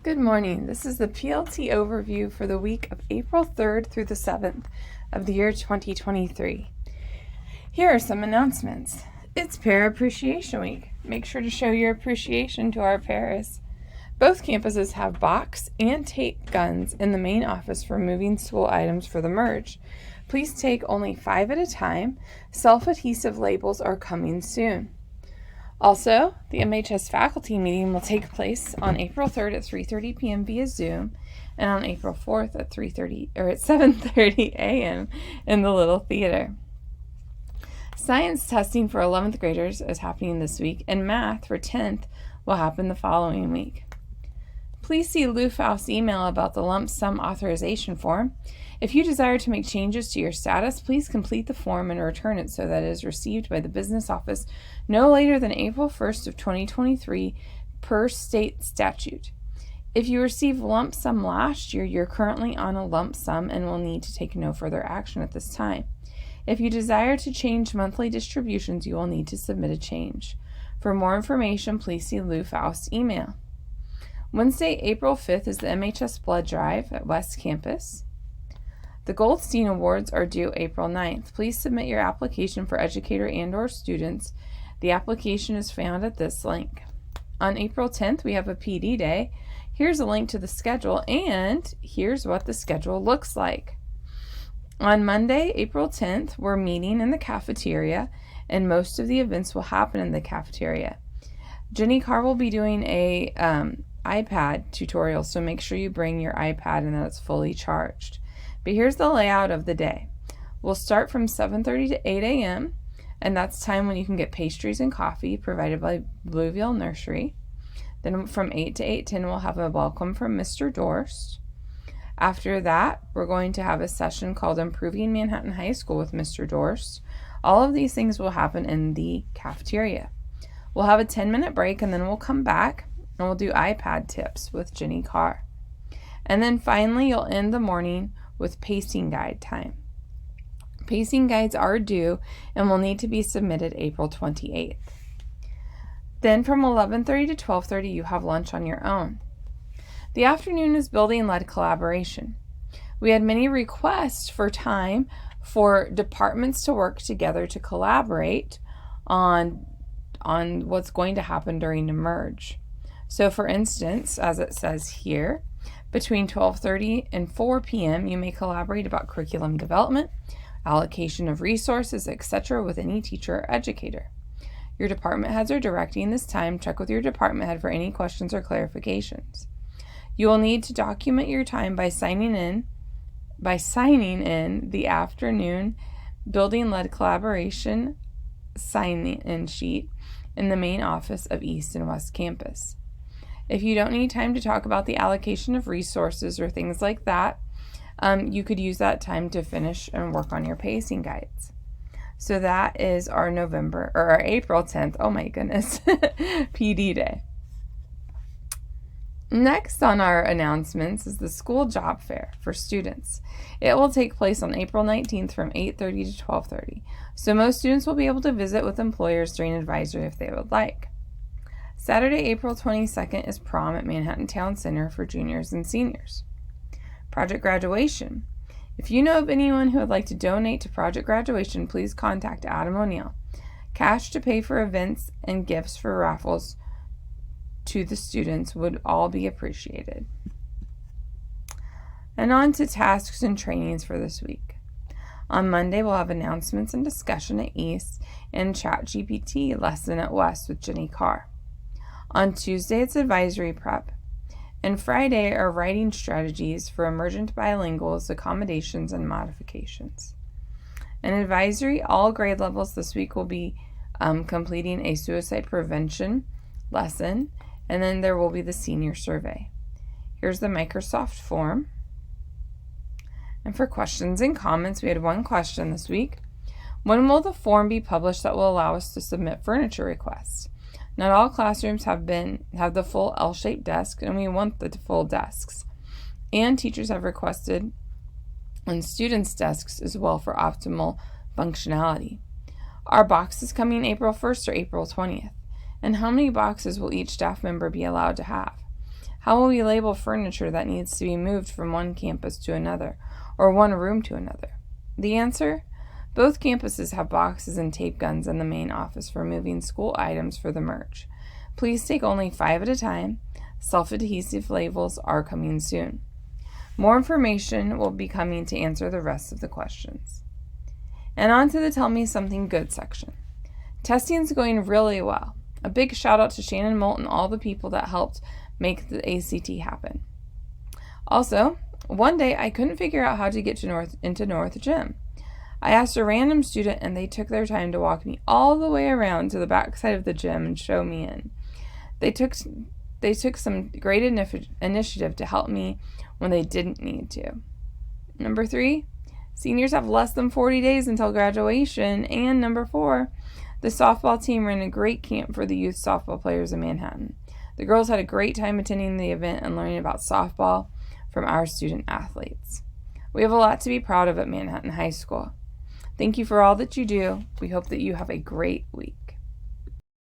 Good morning. This is the PLT overview for the week of April 3rd through the 7th of the year 2023. Here are some announcements. It's Para Appreciation Week. Make sure to show your appreciation to our paras. Both campuses have box and tape guns in the main office for moving school items for the merge. Please take only 5 at a time. Self-adhesive labels are coming soon. Also, the MHS faculty meeting will take place on April 3rd at 3:30 p.m. via Zoom and on April 4th at 7:30 a.m. in the Little Theater. Science testing for 11th graders is happening this week, and math for 10th will happen the following week. Please see Lou Faust's email about the lump sum authorization form. If you desire to make changes to your status, please complete the form and return it so that it is received by the business office no later than April 1st of 2023 per state statute. If you received lump sum last year, you're currently on a lump sum and will need to take no further action at this time. If you desire to change monthly distributions, you will need to submit a change. For more information, please see Lou Faust's email. Wednesday, April 5th is the MHS Blood Drive at West Campus. The Goldstein Awards are due April 9th. Please submit your application for educator and/or students. The application is found at this link. On April 10th, we have a PD Day. Here's a link to the schedule, and here's what the schedule looks like. On Monday, April 10th, we're meeting in the cafeteria, and most of the events will happen in the cafeteria. Jenny Carr will be doing a iPad tutorial, so make sure you bring your iPad and that it's fully charged. But here's the layout of the day. We'll start from 7:30 to 8 a.m., and that's time when you can get pastries and coffee provided by Blueveal Nursery. Then from 8 to 8:10, we'll have a welcome from Mr. Dorst. After that, we're going to have a session called Improving Manhattan High School with Mr. Dorst. All of these things will happen in the cafeteria. We'll have a 10-minute break, and then we'll come back, and we'll do iPad tips with Jenny Carr. And then finally, you'll end the morning with pacing guide time. Pacing guides are due and will need to be submitted April 28th. Then from 11:30 to 12:30, you have lunch on your own. The afternoon is building-led collaboration. We had many requests for time for departments to work together to collaborate on what's going to happen during the merge. So for instance, as it says here, between 12:30 and 4 p.m., you may collaborate about curriculum development, allocation of resources, etc. with any teacher or educator. Your department heads are directing this time. Check with your department head for any questions or clarifications. You will need to document your time by signing in the afternoon building-led collaboration sign-in sheet in the main office of East and West Campus. If you don't need time to talk about the allocation of resources or things like that, you could use that time to finish and work on your pacing guides. So that is our April 10th, oh my goodness, PD Day. Next on our announcements is the school job fair for students. It will take place on April 19th from 8:30 to 12:30. So most students will be able to visit with employers during advisory if they would like. Saturday, April 22nd is prom at Manhattan Town Center for juniors and seniors. Project graduation. If you know of anyone who would like to donate to project graduation, please contact Adam O'Neill. Cash to pay for events and gifts for raffles to the students would all be appreciated. And on to tasks and trainings for this week. On Monday, we'll have announcements and discussion at East and ChatGPT lesson at West with Jenny Carr. On Tuesday, it's advisory prep. And Friday are writing strategies for emergent bilinguals, accommodations, and modifications. In advisory, all grade levels this week will be completing a suicide prevention lesson, and then there will be the senior survey. Here's the Microsoft form. And for questions and comments, we had one question this week. When will the form be published that will allow us to submit furniture requests? Not all classrooms have the full L-shaped desk, and we want the full desks. And teachers have requested on students' desks as well for optimal functionality. Our box is coming April 1st or April 20th. And how many boxes will each staff member be allowed to have? How will we label furniture that needs to be moved from one campus to another, or one room to another? The answer? Both campuses have boxes and tape guns in the main office for moving school items for the merge. Please take only 5 at a time. Self-adhesive labels are coming soon. More information will be coming to answer the rest of the questions. And on to the Tell Me Something Good section. Testing is going really well. A big shout out to Shannon Molt and all the people that helped make the ACT happen. Also, one day I couldn't figure out how to get to into North Gym. I asked a random student and they took their time to walk me all the way around to the back side of the gym and show me in. They took some great initiative to help me when they didn't need to. Number 3, seniors have less than 40 days until graduation. And number 4, the softball team ran a great camp for the youth softball players in Manhattan. The girls had a great time attending the event and learning about softball from our student athletes. We have a lot to be proud of at Manhattan High School. Thank you for all that you do. We hope that you have a great week.